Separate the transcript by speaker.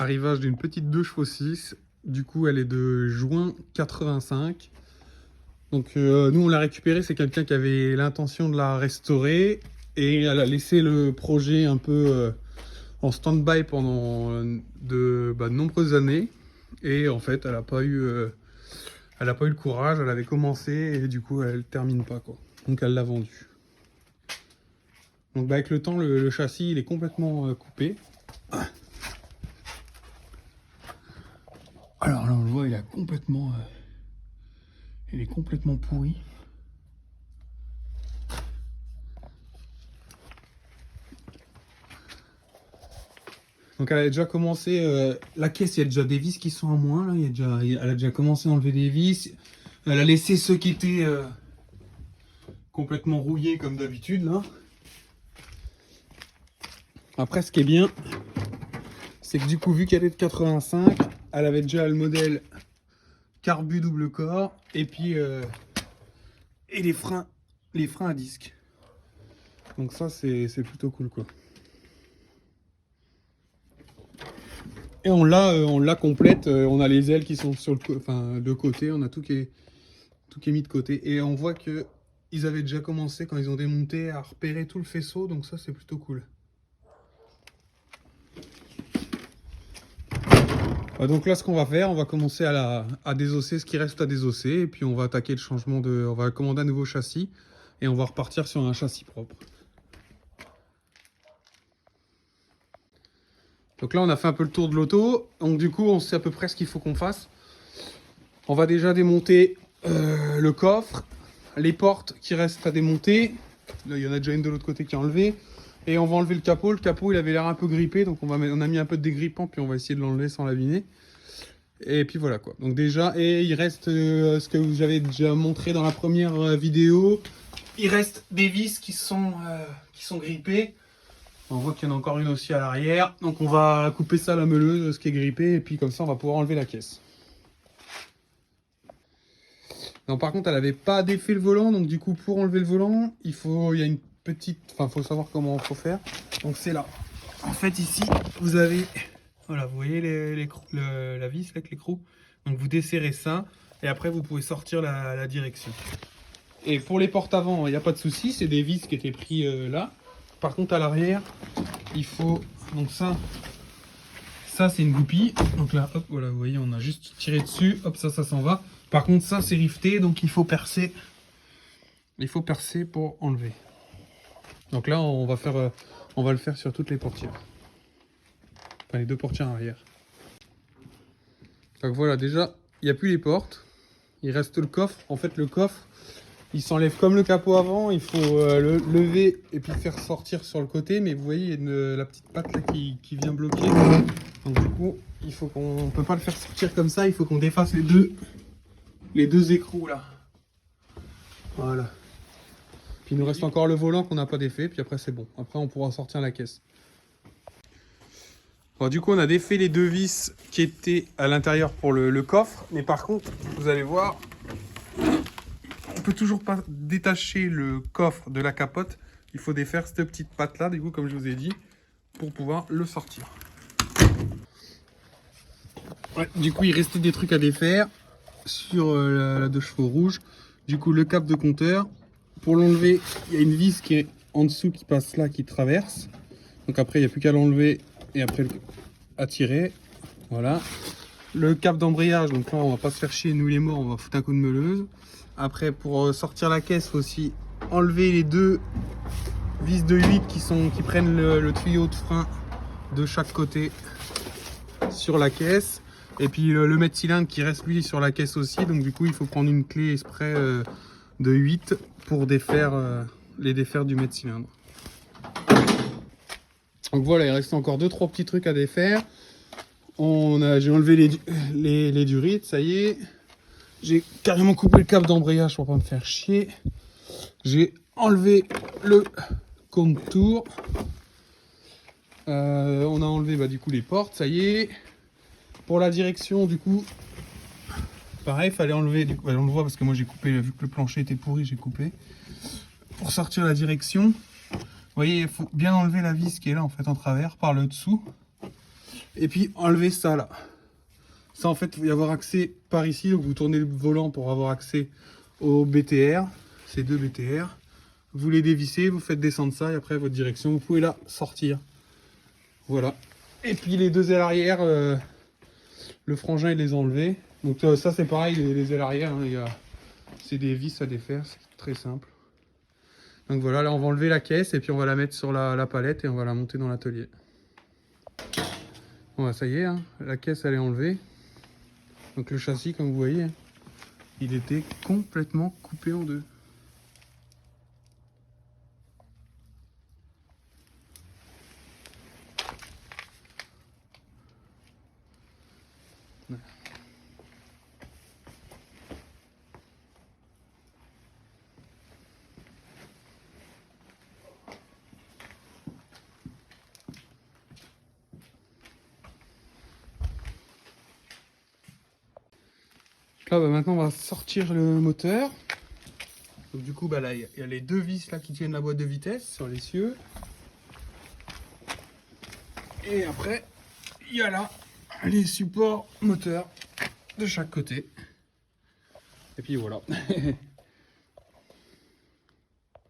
Speaker 1: Arrivage d'une petite 2 chevaux 6. Du coup, elle est de juin 85. Donc, nous, on l'a récupérée. C'est quelqu'un qui avait l'intention de la restaurer. Et elle a laissé le projet un peu en stand-by pendant de nombreuses années. Et en fait, elle n'a pas eu le courage. Elle avait commencé et du coup, elle termine pas, quoi. Donc, elle l'a vendue. Donc, avec le temps, le châssis, il est complètement coupé. Alors là, on le voit, il est complètement pourri. Donc elle a déjà commencé, la caisse, il y a déjà des vis qui sont en moins, là. Elle a déjà commencé à enlever des vis. Elle a laissé ceux qui étaient complètement rouillés comme d'habitude, là. Après, ce qui est bien, c'est que du coup, vu qu'elle est de 85, elle avait déjà le modèle carbu double corps et puis et les freins à disque. Donc ça, c'est plutôt cool, quoi. Et on la complète, on a les ailes qui sont sur de côté, on a tout qui est mis de côté. Et on voit que ils avaient déjà commencé, quand ils ont démonté, à repérer tout le faisceau, donc ça c'est plutôt cool. Donc là, ce qu'on va faire, on va commencer à désosser ce qui reste à désosser, et puis on va attaquer le changement on va commander un nouveau châssis, et on va repartir sur un châssis propre. Donc là, on a fait un peu le tour de l'auto, donc du coup, on sait à peu près ce qu'il faut qu'on fasse. On va déjà démonter le coffre, les portes qui restent à démonter. Là, il y en a déjà une de l'autre côté qui est enlevée. Et on va enlever le capot. Le capot, il avait l'air un peu grippé, donc on a mis un peu de dégrippant, puis on va essayer de l'enlever sans l'abîmer. Et puis voilà, quoi. Donc déjà, et il reste ce que j'avais déjà montré dans la première vidéo. Il reste des vis qui sont grippées. On voit qu'il y en a encore une aussi à l'arrière. Donc on va couper ça à la meuleuse, ce qui est grippé, et puis comme ça on va pouvoir enlever la caisse. Non, par contre, elle n'avait pas défait le volant, donc du coup, pour enlever le volant, il y a une petite... Enfin, il faut savoir comment il faut faire. Donc c'est là. En fait, ici, vous avez... Voilà, vous voyez la vis avec l'écrou. Donc vous desserrez ça, et après vous pouvez sortir la direction. Et pour les portes avant, il n'y a pas de souci, c'est des vis qui étaient pris là. Par contre, à l'arrière, il faut... Donc ça c'est une goupille. Donc là, hop, voilà, vous voyez, on a juste tiré dessus. Hop, ça s'en va. Par contre, ça, c'est rifté, donc il faut percer. Il faut percer pour enlever. Donc là, on va le faire sur toutes les portières. Enfin, les deux portières arrière. Donc voilà, déjà, il n'y a plus les portes. Il reste le coffre. En fait, le coffre, il s'enlève comme le capot avant. Il faut le lever et puis faire sortir sur le côté. Mais vous voyez, il y a la petite patte là qui vient bloquer. Donc du coup, il faut qu'on peut pas le faire sortir comme ça. Il faut qu'on défasse les deux écrous là. Voilà. Puis il nous reste encore le volant qu'on n'a pas défait. Puis après, c'est bon. Après, on pourra sortir la caisse. Bon, du coup, on a défait les deux vis qui étaient à l'intérieur pour le coffre. Mais par contre, vous allez voir, on peut toujours pas détacher le coffre de la capote. Il faut défaire cette petite patte là, du coup, comme je vous ai dit, pour pouvoir le sortir. Ouais, du coup, il restait des trucs à défaire sur la 2 chevaux rouge. Du coup, le cap de compteur. Pour l'enlever, il y a une vis qui est en dessous qui passe là, qui traverse. Donc après, il n'y a plus qu'à l'enlever et après à tirer. Voilà. Le cap d'embrayage, donc là, on va pas se faire chier, nous les morts, on va foutre un coup de meuleuse. Après, pour sortir la caisse, il faut aussi enlever les deux vis de 8 qui prennent le tuyau de frein de chaque côté sur la caisse. Et puis le mètre cylindre qui reste lui sur la caisse aussi. Donc du coup, il faut prendre une clé exprès de 8 pour les défaire du mètre cylindre. Donc voilà, il reste encore 2-3 petits trucs à défaire. J'ai enlevé les durites, ça y est. J'ai carrément coupé le câble d'embrayage pour pas me faire chier. J'ai enlevé le contour. On a enlevé du coup les portes, ça y est. Pour la direction, du coup, pareil, fallait enlever. Du coup, on le voit parce que moi j'ai coupé, vu que le plancher était pourri, j'ai coupé. Pour sortir la direction, voyez, il faut bien enlever la vis qui est là en fait en travers par le dessous. Et puis enlever ça là. Ça en fait, il faut y avoir accès par ici. Donc vous tournez le volant pour avoir accès au BTR. Ces deux BTR. Vous les dévissez, vous faites descendre ça et après votre direction, vous pouvez la sortir. Voilà. Et puis les deux ailes arrière, le frangin il les a enlevés. Donc ça c'est pareil, les ailes arrière, hein, c'est des vis à défaire, c'est très simple. Donc voilà, là on va enlever la caisse et puis on va la mettre sur la palette et on va la monter dans l'atelier. Bon, ça y est, hein, la caisse elle est enlevée. Donc le châssis, comme vous voyez, il était complètement coupé en deux. Là, bah, maintenant, on va sortir le moteur. Donc, du coup, bah, là, il y a les deux vis là, qui tiennent la boîte de vitesse sur l'essieu. Et après, il y a là les supports moteurs de chaque côté. Et puis voilà.